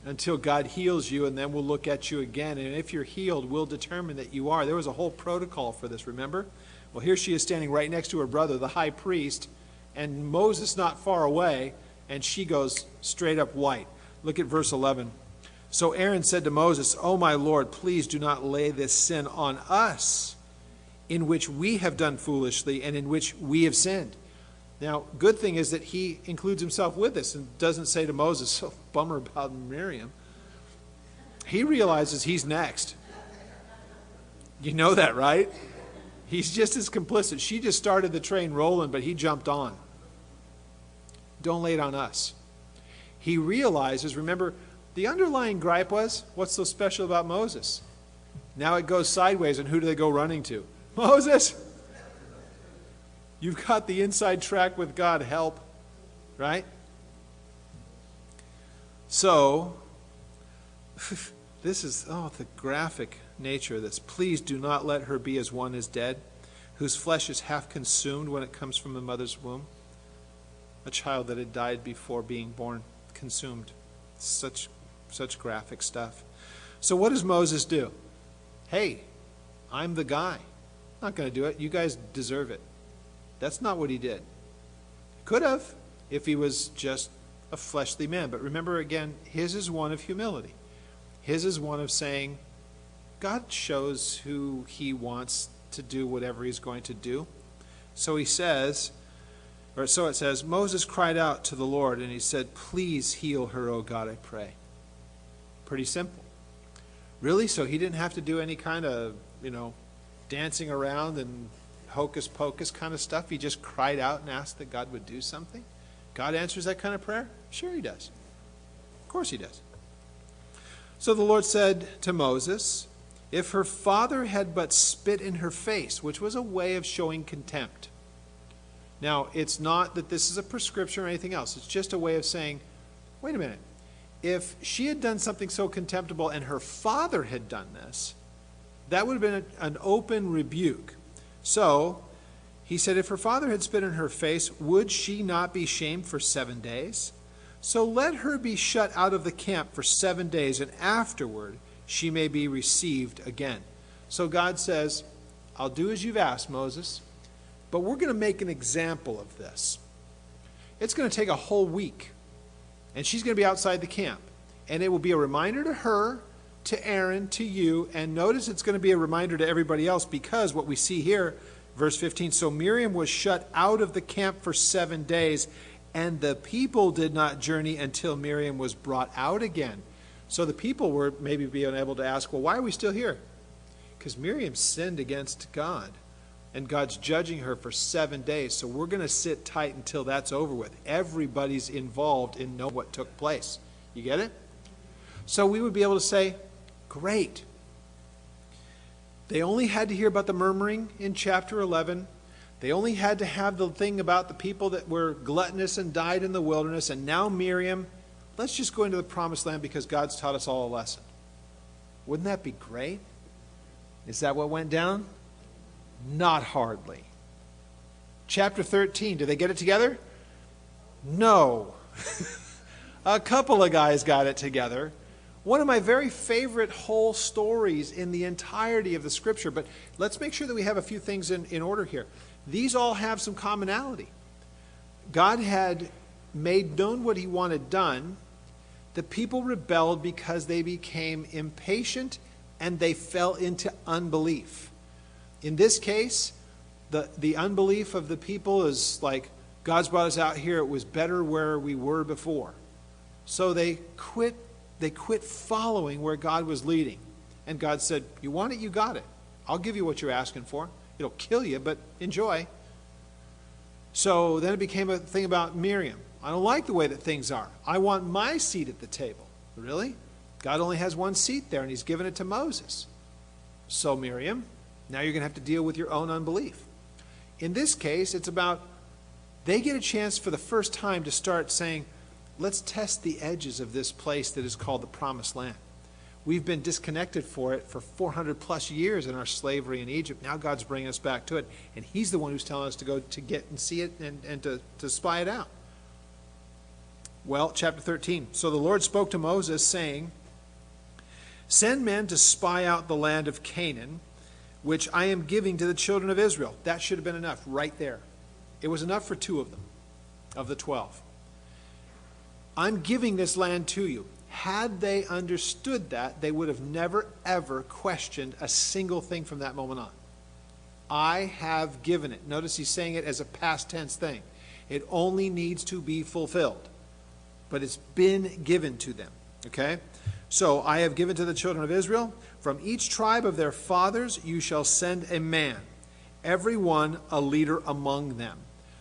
until God heals you, and then we'll look at you again. And if you're healed, we'll determine that you are. There was a whole protocol for this, remember? Well, here she is standing right next to her brother, the high priest, and Moses not far away, and she goes straight up white. Look at verse 11. So Aaron said to Moses, "O my Lord, please do not lay this sin on us, in which we have done foolishly and in which we have sinned." Now, good thing is that he includes himself with this and doesn't say to Moses, "Oh, bummer about Miriam." He realizes he's next. You know that, right? He's just as complicit. She just started the train rolling, but he jumped on. Don't lay it on us. He realizes, remember, the underlying gripe was, what's so special about Moses? Now it goes sideways, and who do they go running to? Moses! You've got the inside track with God, help. Right? So, this is, the graphic nature of this. Please do not let her be as one is dead, whose flesh is half consumed when it comes from the mother's womb. A child that had died before being born, consumed. Such graphic stuff. So what does Moses do? Hey, I'm the guy. Not going to do it. You guys deserve it. That's not what he did. Could have, if he was just a fleshly man. But remember again, his is one of humility. His is one of saying, God shows who he wants to do whatever he's going to do. So he says, or so it says, Moses cried out to the Lord and he said, please heal her, O God, I pray. Pretty simple. Really? So he didn't have to do any kind of, dancing around and hocus pocus kind of stuff. He just cried out and asked that God would do something. God answers that kind of prayer? Sure he does. Of course he does. So the Lord said to Moses, if her father had but spit in her face, which was a way of showing contempt. Now, it's not that this is a prescription or anything else. It's just a way of saying, wait a minute. If she had done something so contemptible and her father had done this, that would have been an open rebuke. So he said, if her father had spit in her face, would she not be shamed for 7 days? So let her be shut out of the camp for 7 days, and afterward she may be received again. So God says, I'll do as you've asked, Moses, but we're going to make an example of this. It's going to take a whole week, and she's going to be outside the camp. And it will be a reminder to her, to Aaron, to you, and notice it's going to be a reminder to everybody else, because what we see here, verse 15, so Miriam was shut out of the camp for 7 days, and the people did not journey until Miriam was brought out again. So the people were maybe being able to ask, well, why are we still here? Because Miriam sinned against God, and God's judging her for 7 days. So we're going to sit tight until that's over with. Everybody's involved in knowing what took place. You get it? So we would be able to say, great. They only had to hear about the murmuring in chapter 11. They only had to have the thing about the people that were gluttonous and died in the wilderness. And now Miriam, let's just go into the promised land because God's taught us all a lesson. Wouldn't that be great? Is that what went down? Not hardly. Chapter 13, do they get it together? No. A couple of guys got it together. One of my very favorite whole stories in the entirety of the scripture. But let's make sure that we have a few things in order here. These all have some commonality. God had made known what he wanted done. The people rebelled because they became impatient and they fell into unbelief. In this case, the unbelief of the people is like, God's brought us out here. It was better where we were before. So they quit following where God was leading. And God said, you want it, you got it. I'll give you what you're asking for. It'll kill you, but enjoy. So then it became a thing about Miriam. I don't like the way that things are. I want my seat at the table. Really? God only has one seat there, and he's given it to Moses. So Miriam, now you're going to have to deal with your own unbelief. In this case, it's about they get a chance for the first time to start saying, let's test the edges of this place that is called the Promised Land. We've been disconnected for it for 400 plus years in our slavery in Egypt. Now God's bringing us back to it, and he's the one who's telling us to go to get and see it and to spy it out. Well, chapter 13. So the Lord spoke to Moses, saying, send men to spy out the land of Canaan, which I am giving to the children of Israel. That should have been enough right there. It was enough for 2 of them, of the 12. I'm giving this land to you. Had they understood that, they would have never, ever questioned a single thing from that moment on. I have given it. Notice he's saying it as a past tense thing. It only needs to be fulfilled. But it's been given to them. Okay? So I have given to the children of Israel, from each tribe of their fathers you shall send a man, every one a leader among them.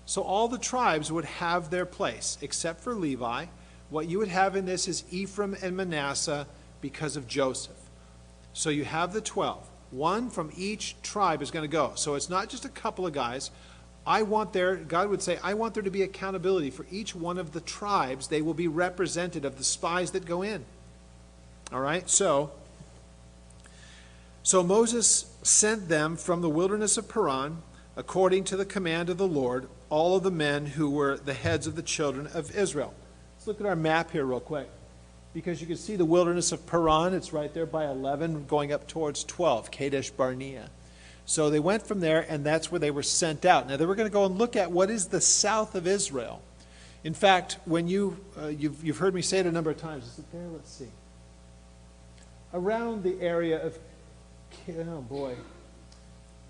So all the tribes would have their place, except for Levi. What you would have in this is Ephraim and Manasseh because of Joseph. So you have the 12. One from each tribe is going to go. So it's not just a couple of guys. God would say, I want there to be accountability for each one of the tribes. They will be represented of the spies that go in. All right, so Moses sent them from the wilderness of Paran, according to the command of the Lord, all of the men who were the heads of the children of Israel. Let's look at our map here real quick. because you can see the wilderness of Paran. It's right there by 11, going up towards 12, Kadesh Barnea. So they went from there, and that's where they were sent out. Now they were going to go and look at what is the south of Israel. In fact, when you've heard me say it a number of times. Is it there? Let's see. Around the area of, oh boy,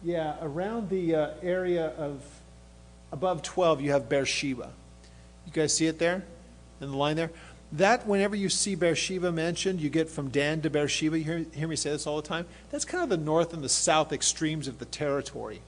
yeah, around the area of above 12, you have Beersheba. You guys see it there in the line there? That, whenever you see Beersheba mentioned, you get from Dan to Beersheba. You hear me say this all the time. That's kind of the north and the south extremes of the territory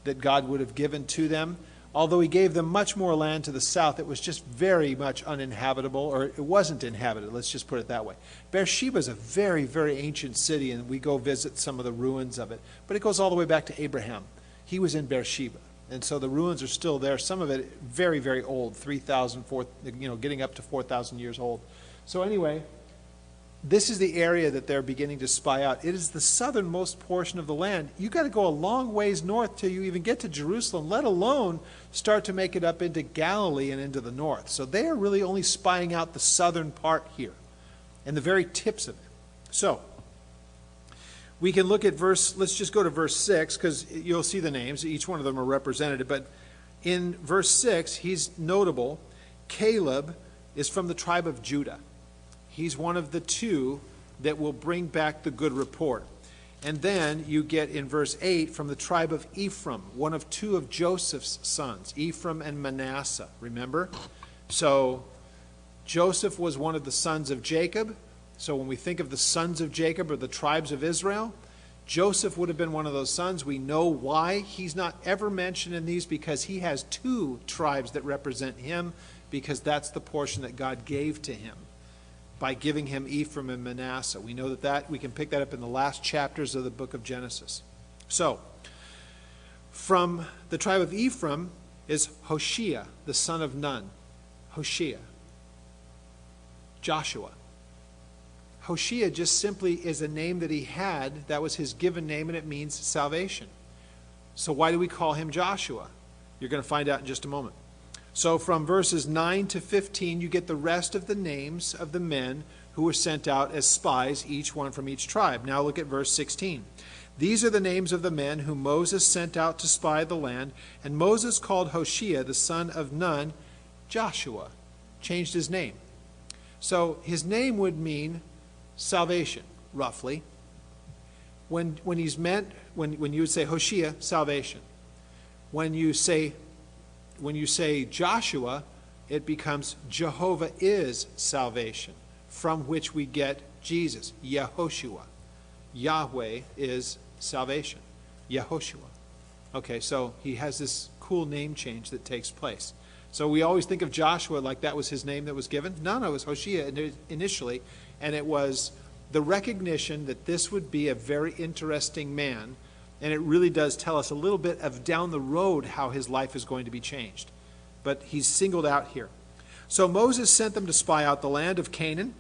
that God would have given to them. Although he gave them much more land to the south, it was just very much uninhabitable, or it wasn't inhabited, let's just put it that way. Beersheba is a very, very ancient city, and we go visit some of the ruins of it. But it goes all the way back to Abraham. He was in Beersheba. And so the ruins are still there. Some of it very, very old, 3,000, getting up to 4,000 years old. So anyway, this is the area that they're beginning to spy out. It is the southernmost portion of the land. You've got to go a long ways north till you even get to Jerusalem, let alone start to make it up into Galilee and into the north. So they are really only spying out the southern part here and the very tips of it. So we can look at let's just go to verse 6, because you'll see the names. Each one of them are represented. But in verse 6, he's notable. Caleb is from the tribe of Judah. He's one of the two that will bring back the good report. And then you get in verse 8 from the tribe of Ephraim, one of two of Joseph's sons, Ephraim and Manasseh. Remember? So Joseph was one of the sons of Jacob. So when we think of the sons of Jacob or the tribes of Israel, Joseph would have been one of those sons. We know why he's not ever mentioned in these, because he has two tribes that represent him, because that's the portion that God gave to him by giving him Ephraim and Manasseh. We know that we can pick that up in the last chapters of the book of Genesis. So, from the tribe of Ephraim is Hoshea, the son of Nun. Hoshea. Joshua. Hoshea just simply is a name that he had. That was his given name, and it means salvation. So why do we call him Joshua? You're going to find out in just a moment. So from verses 9 to 15, you get the rest of the names of the men who were sent out as spies, each one from each tribe. Now look at verse 16. These are the names of the men whom Moses sent out to spy the land. And Moses called Hoshea, the son of Nun, Joshua. Changed his name. So his name would mean salvation, roughly. When you would say Hoshea, salvation. When you say Joshua, it becomes Jehovah is salvation, from which we get Jesus, Yehoshua. Yahweh is salvation, Yehoshua. Okay, so he has this cool name change that takes place. So we always think of Joshua like that was his name that was given. No, it was Hoshea initially, and it was the recognition that this would be a very interesting man. And it really does tell us a little bit of down the road how his life is going to be changed. But he's singled out here. So Moses sent them to spy out the land of Canaan.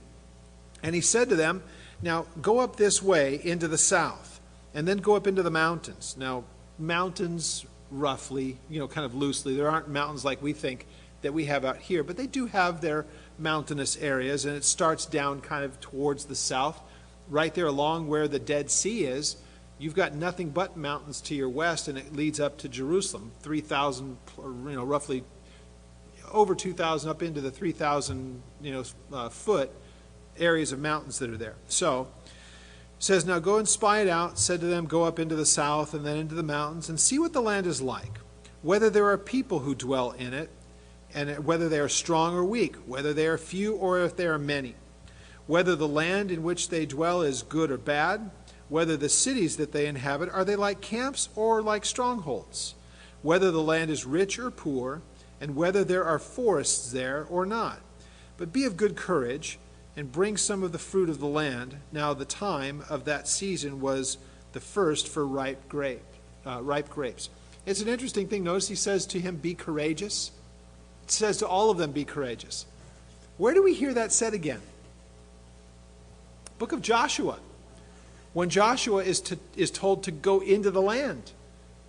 And he said to them, now go up this way into the south, and then go up into the mountains. Now, mountains, roughly, kind of loosely, there aren't mountains like we think that we have out here, but they do have their mountainous areas, and it starts down kind of towards the south. Right there along where the Dead Sea is, you've got nothing but mountains to your west, and it leads up to Jerusalem, 3,000, roughly over 2,000 up into the 3,000, foot areas of mountains that are there. So, it says, now go and spy it out, said to them, go up into the south and then into the mountains and see what the land is like, whether there are people who dwell in it, and whether they are strong or weak, whether they are few or if they are many, whether the land in which they dwell is good or bad, whether the cities that they inhabit, are they like camps or like strongholds, whether the land is rich or poor, and whether there are forests there or not. But be of good courage, and bring some of the fruit of the land. Now the time of that season was the first for ripe grapes. It's an interesting thing. Notice he says to him, be courageous. It says to all of them, be courageous. Where do we hear that said again? Book of Joshua. When Joshua is told to go into the land.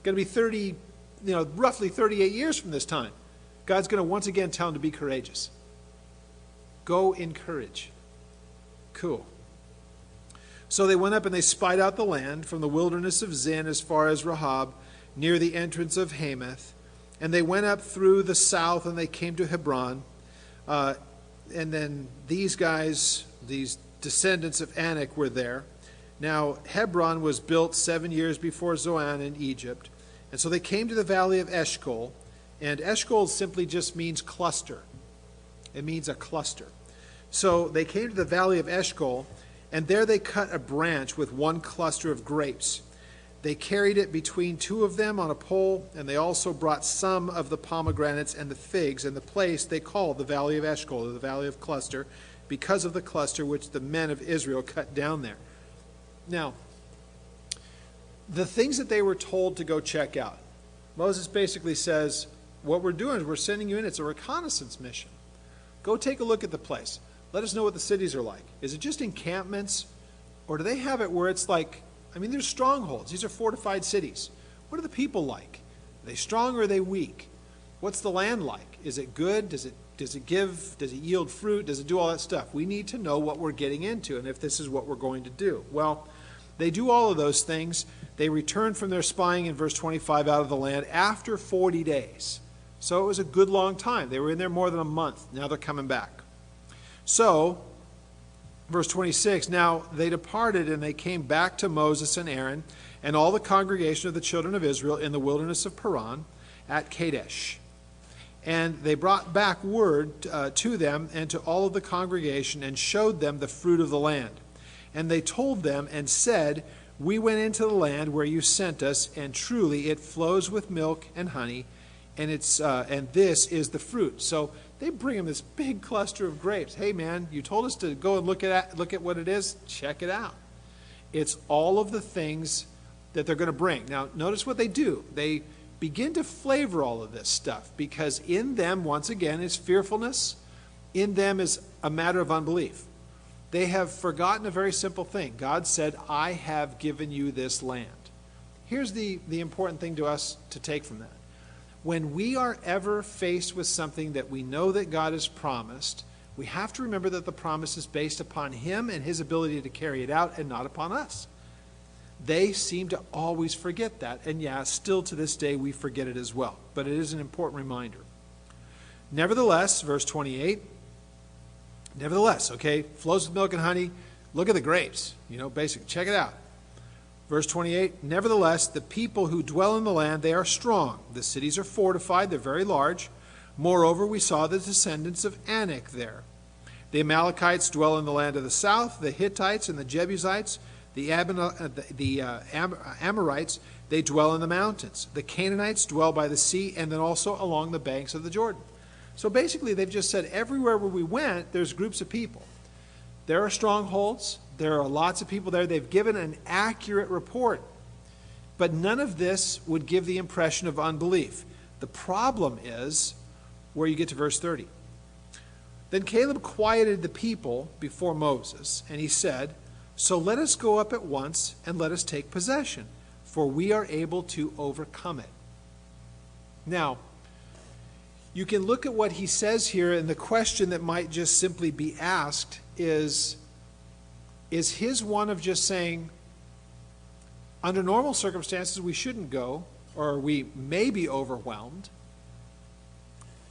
Going to be roughly 38 years from this time. God's going to once again tell him to be courageous. Go in courage. Cool. So they went up and they spied out the land from the wilderness of Zin as far as Rahab, near the entrance of Hamath. And they went up through the south and they came to Hebron. And then these guys, these descendants of Anak, were there. Now Hebron was built 7 years before Zoan in Egypt. And so they came to the valley of Eshcol. And Eshcol simply just means cluster. It means a cluster. So they came to the valley of Eshcol, and there they cut a branch with one cluster of grapes. They carried it between two of them on a pole, and they also brought some of the pomegranates and the figs, and the place they called the valley of Eshcol, or the valley of cluster, because of the cluster which the men of Israel cut down there. Now, the things that they were told to go check out, Moses basically says, what we're doing is we're sending you in, it's a reconnaissance mission. Go take a look at the place. Let us know what the cities are like. Is it just encampments? Or do they have it where it's like, there's strongholds. These are fortified cities. What are the people like? Are they strong or are they weak? What's the land like? Is it good? Does it give? Does it yield fruit? Does it do all that stuff? We need to know what we're getting into and if this is what we're going to do. Well, they do all of those things. They return from their spying in verse 25 out of the land after 40 days. So it was a good long time. They were in there more than a month. Now they're coming back. So, verse 26, now they departed and they came back to Moses and Aaron and all the congregation of the children of Israel in the wilderness of Paran at Kadesh. And they brought back word to them and to all of the congregation and showed them the fruit of the land. And they told them and said, we went into the land where you sent us, and truly it flows with milk and honey, and this is the fruit. So they bring him this big cluster of grapes. Hey man, you told us to go and look at what it is. Check it out. It's all of the things that they're going to bring. Now, notice what they do. They begin to flavor all of this stuff because in them, once again, is fearfulness. In them is a matter of unbelief. They have forgotten a very simple thing. God said, I have given you this land. Here's the important thing to us to take from that. When we are ever faced with something that we know that God has promised, we have to remember that the promise is based upon Him and His ability to carry it out and not upon us. They seem to always forget that. And yeah, still to this day we forget it as well. But it is an important reminder. Nevertheless, verse 28, nevertheless, okay, flows with milk and honey. Look at the grapes. Basic. Check it out. Verse 28, nevertheless, the people who dwell in the land, they are strong. The cities are fortified. They're very large. Moreover, we saw the descendants of Anak there. The Amalekites dwell in the land of the south. The Hittites and the Jebusites, the Amorites, they dwell in the mountains. The Canaanites dwell by the sea and then also along the banks of the Jordan. So basically, they've just said everywhere where we went, there's groups of people. There are strongholds. There are lots of people there. They've given an accurate report. But none of this would give the impression of unbelief. The problem is where you get to verse 30. Then Caleb quieted the people before Moses, and he said, so let us go up at once and let us take possession, for we are able to overcome it. Now, you can look at what he says here, and the question that might just simply be asked is his one of just saying, under normal circumstances we shouldn't go, or we may be overwhelmed?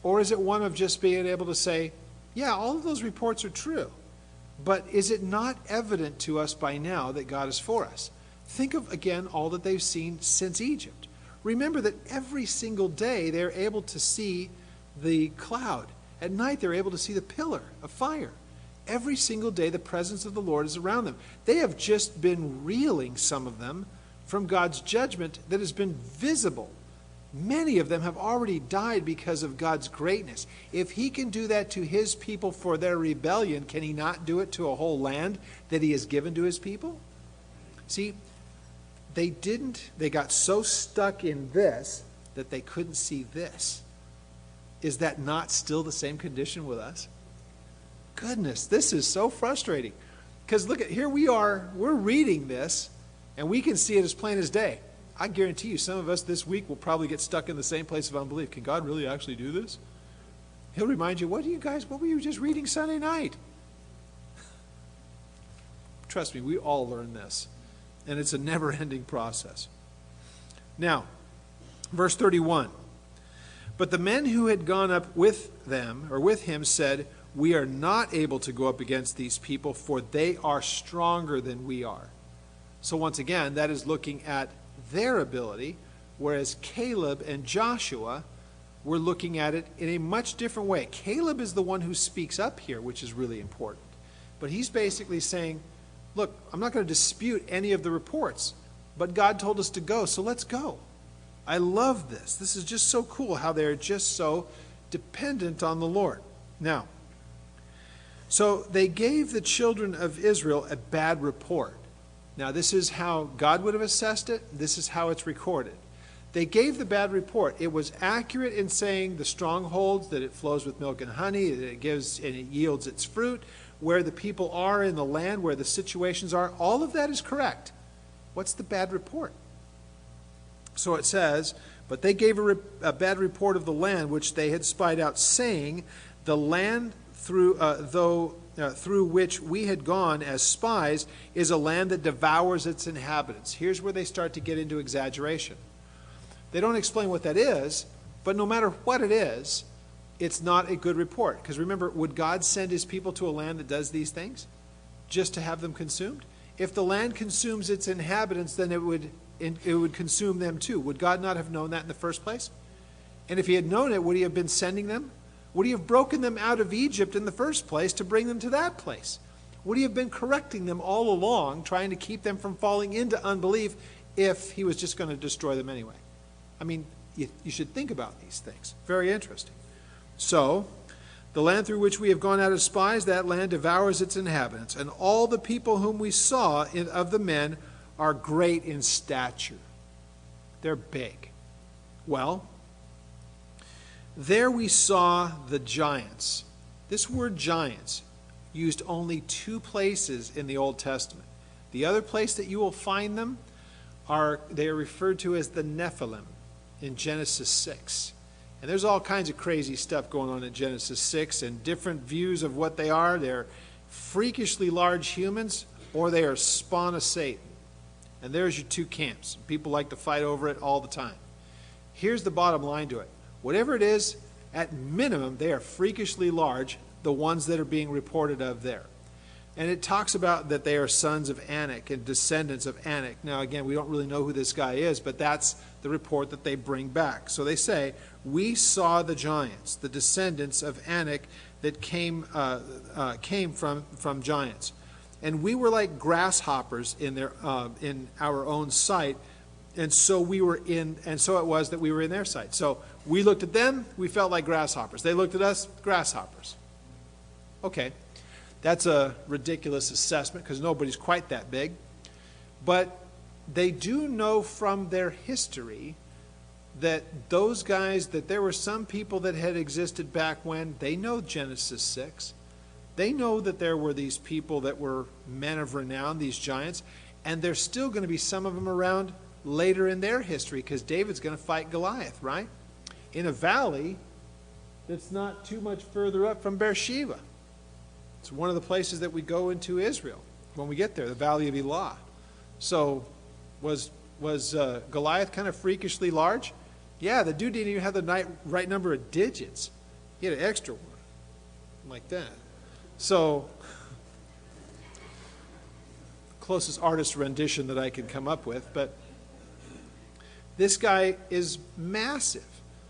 Or is it one of just being able to say, yeah, all of those reports are true, but is it not evident to us by now that God is for us? Think of, again, all that they've seen since Egypt. Remember that every single day they're able to see the cloud. At night they're able to see the pillar of fire. Every single day the presence of the Lord is around them. They have just been reeling, some of them, from God's judgment that has been visible. Many of them have already died because of God's greatness. If He can do that to His people for their rebellion, can He not do it to a whole land that He has given to His people? See, they got so stuck in this that they couldn't see this. Is that not still the same condition with us? Goodness, this is so frustrating. Because look at, here we are, we're reading this, and we can see it as plain as day. I guarantee you some of us this week will probably get stuck in the same place of unbelief. Can God really actually do this? He'll remind you, what were you just reading Sunday night? Trust me, we all learn this. And it's a never-ending process. Now, verse 31. But the men who had gone up with them, or with him, said, we are not able to go up against these people, for they are stronger than we are. So once again, that is looking at their ability, whereas Caleb and Joshua were looking at it in a much different way. Caleb is the one who speaks up here, which is really important. But he's basically saying, look, I'm not going to dispute any of the reports, but God told us to go, so let's go. I love this. This is just so cool how they're just so dependent on the Lord. Now, so they gave the children of Israel a bad report. Now, this is how God would have assessed it. This is how it's recorded. They gave the bad report. It was accurate in saying the strongholds, that it flows with milk and honey, that it gives and it yields its fruit, where the people are in the land, where the situations are. All of that is correct. What's the bad report? So it says, but they gave a bad report of the land which they had spied out, saying, the land through which we had gone as spies is a land that devours its inhabitants. Here's where they start to get into exaggeration. They don't explain what that is, but no matter what it is, it's not a good report. Because remember, would God send his people to a land that does these things just to have them consumed? If the land consumes its inhabitants, then it would consume them too. Would God not have known that in the first place? And if he had known it, would he have been sending them? Would he have broken them out of Egypt in the first place to bring them to that place? Would he have been correcting them all along, trying to keep them from falling into unbelief if he was just going to destroy them anyway? I mean, you should think about these things. Very interesting. So, the land through which we have gone out as spies, that land devours its inhabitants. And all the people whom we saw of the men are great in stature. They're big. Well, there we saw the giants. This word giants used only 2 places in the Old Testament. The other place that you will find them they are referred to as the Nephilim in Genesis 6. And there's all kinds of crazy stuff going on in Genesis 6 and different views of what they are. They're freakishly large humans, or they are spawn of Satan. And there's your 2 camps. People like to fight over it all the time. Here's the bottom line to it. Whatever it is, at minimum, they are freakishly large, the ones that are being reported of there. And it talks about that they are sons of Anak and descendants of Anak. Now, again, we don't really know who this guy is, but that's the report that they bring back. So they say, we saw the giants, the descendants of Anak that came from giants. And we were like grasshoppers in our own sight, and so it was that we were in their sight. So we looked at them, we felt like grasshoppers. They looked at us, grasshoppers. Okay, that's a ridiculous assessment because nobody's quite that big. But they do know from their history that those guys, that there were some people that had existed back when. They know Genesis 6. They know that there were these people that were men of renown, these giants, and there's still going to be some of them around later in their history because David's going to fight Goliath, right? In a valley that's not too much further up from Beersheba. It's one of the places that we go into Israel when we get there, the Valley of Elah. So was Goliath kind of freakishly large? Yeah, the dude didn't even have the right number of digits. He had an extra one, like that. So, closest artist rendition that I could come up with, but this guy is massive.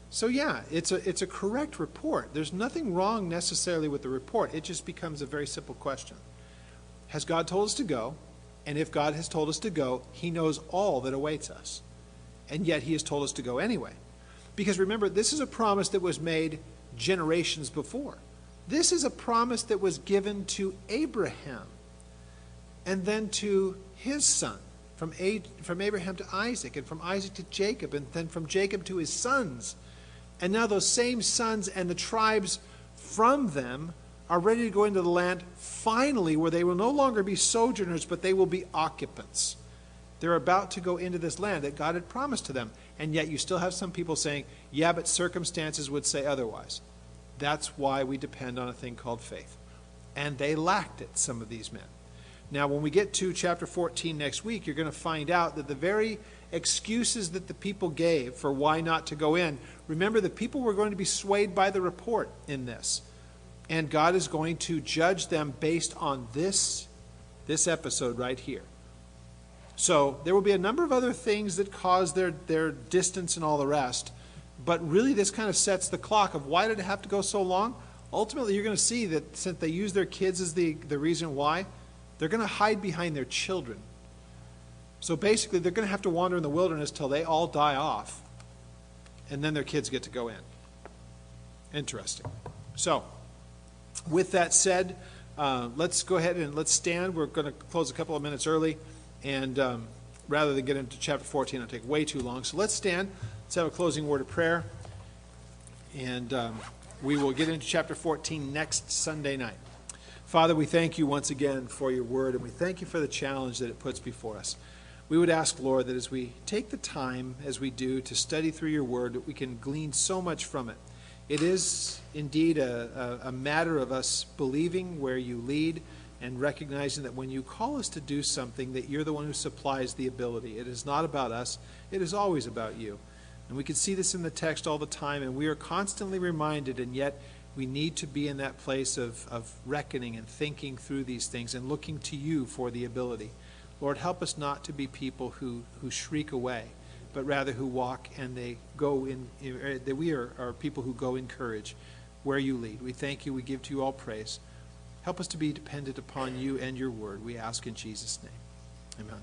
So yeah, it's a correct report. There's nothing wrong necessarily with the report. It just becomes a very simple question. Has God told us to go? And if God has told us to go, he knows all that awaits us. And yet he has told us to go anyway. Because remember, this is a promise that was made generations before. This is a promise that was given to Abraham and then to his son, from Abraham to Isaac, and from Isaac to Jacob, and then from Jacob to his sons. And now those same sons and the tribes from them are ready to go into the land finally, where they will no longer be sojourners, but they will be occupants. They're about to go into this land that God had promised to them. And yet you still have some people saying, yeah, but circumstances would say otherwise. That's why we depend on a thing called faith. And they lacked it, some of these men. Now, when we get to chapter 14 next week, you're going to find out that the very excuses that the people gave for why not to go in, remember, the people were going to be swayed by the report in this. And God is going to judge them based on this episode right here. So there will be a number of other things that cause their distance and all the rest. But really this kind of sets the clock of why did it have to go so long? Ultimately, you're going to see that since they use their kids as the reason why, they're going to hide behind their children. So basically, they're going to have to wander in the wilderness till they all die off. And then their kids get to go in. Interesting. So, with that said, let's go ahead and let's stand. We're going to close a couple of minutes early. And rather than get into chapter 14, it'll take way too long. So let's stand. Let's have a closing word of prayer. And we will get into chapter 14 next Sunday night. Father, we thank you once again for your word, and we thank you for the challenge that it puts before us. We would ask, Lord, that as we take the time, as we do, to study through your word, that we can glean so much from it. It is indeed a matter of us believing where you lead and recognizing that when you call us to do something, that you're the one who supplies the ability. It is not about us. It is always about you. And we can see this in the text all the time, and we are constantly reminded, and yet we need to be in that place of reckoning and thinking through these things and looking to you for the ability. Lord, help us not to be people who shriek away, but rather who walk and they go in, that we are people who go in courage where you lead. We thank you. We give to you all praise. Help us to be dependent upon you and your word. We ask in Jesus' name. Amen.